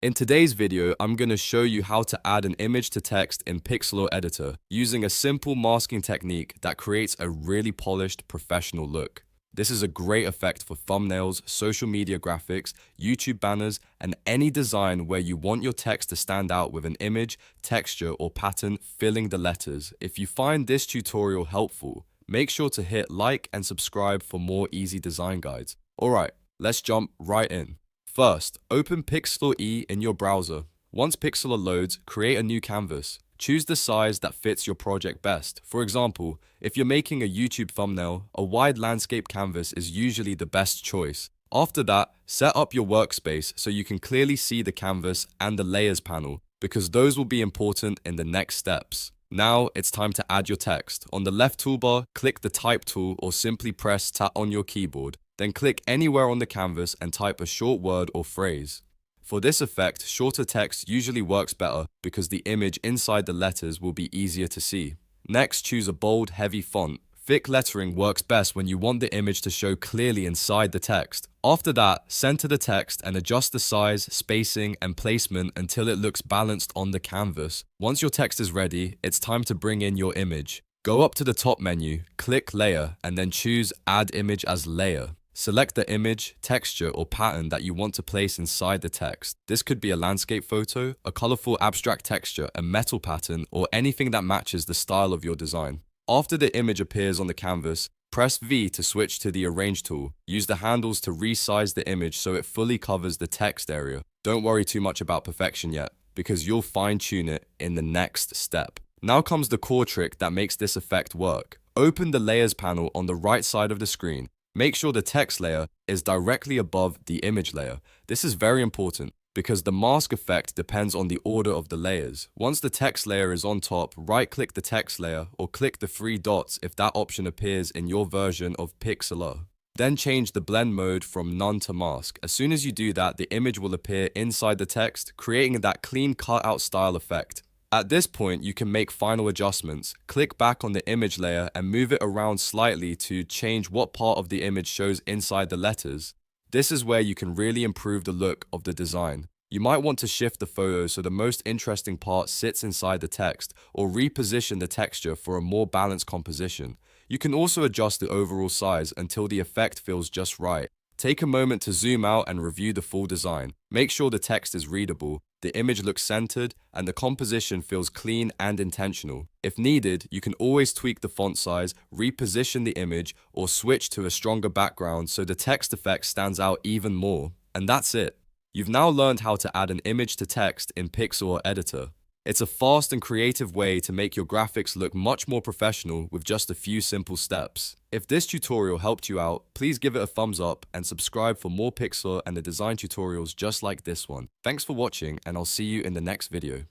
In today's video, I'm going to show you how to add an image to text in Pixlr Editor using a simple masking technique that creates a really polished, professional look. This is a great effect for thumbnails, social media graphics, YouTube banners, and any design where you want your text to stand out with an image, texture, or pattern filling the letters. If you find this tutorial helpful, make sure to hit like and subscribe for more easy design guides. Alright, let's jump right in. First, open Pixlr E in your browser. Once Pixlr loads, create a new canvas. Choose the size that fits your project best. For example, if you're making a YouTube thumbnail, a wide landscape canvas is usually the best choice. After that, set up your workspace so you can clearly see the canvas and the layers panel, because those will be important in the next steps. Now it's time to add your text. On the left toolbar, click the Type tool or simply press Tab on your keyboard. Then click anywhere on the canvas and type a short word or phrase. For this effect, shorter text usually works better because the image inside the letters will be easier to see. Next, choose a bold, heavy font. Thick lettering works best when you want the image to show clearly inside the text. After that, center the text and adjust the size, spacing, and placement until it looks balanced on the canvas. Once your text is ready, it's time to bring in your image. Go up to the top menu, click Layer, and then choose Add Image as Layer. Select the image, texture, or pattern that you want to place inside the text. This could be a landscape photo, a colorful abstract texture, a metal pattern, or anything that matches the style of your design. After the image appears on the canvas, press V to switch to the Arrange tool. Use the handles to resize the image so it fully covers the text area. Don't worry too much about perfection yet, because you'll fine-tune it in the next step. Now comes the core trick that makes this effect work. Open the Layers panel on the right side of the screen. Make sure the text layer is directly above the image layer. This is very important because the mask effect depends on the order of the layers. Once the text layer is on top, right-click the text layer or click the three dots if that option appears in your version of Pixlr. Then change the blend mode from none to mask. As soon as you do that, the image will appear inside the text, creating that clean cutout style effect. At this point, you can make final adjustments. Click back on the image layer and move it around slightly to change what part of the image shows inside the letters. This is where you can really improve the look of the design. You might want to shift the photo so the most interesting part sits inside the text, or reposition the texture for a more balanced composition. You can also adjust the overall size until the effect feels just right. Take a moment to zoom out and review the full design. Make sure the text is readable, the image looks centered, and the composition feels clean and intentional. If needed, you can always tweak the font size, reposition the image, or switch to a stronger background so the text effect stands out even more. And that's it. You've now learned how to add an image to text in Pixlr Editor. It's a fast and creative way to make your graphics look much more professional with just a few simple steps. If this tutorial helped you out, please give it a thumbs up and subscribe for more Pixlr and the design tutorials just like this one. Thanks for watching, and I'll see you in the next video.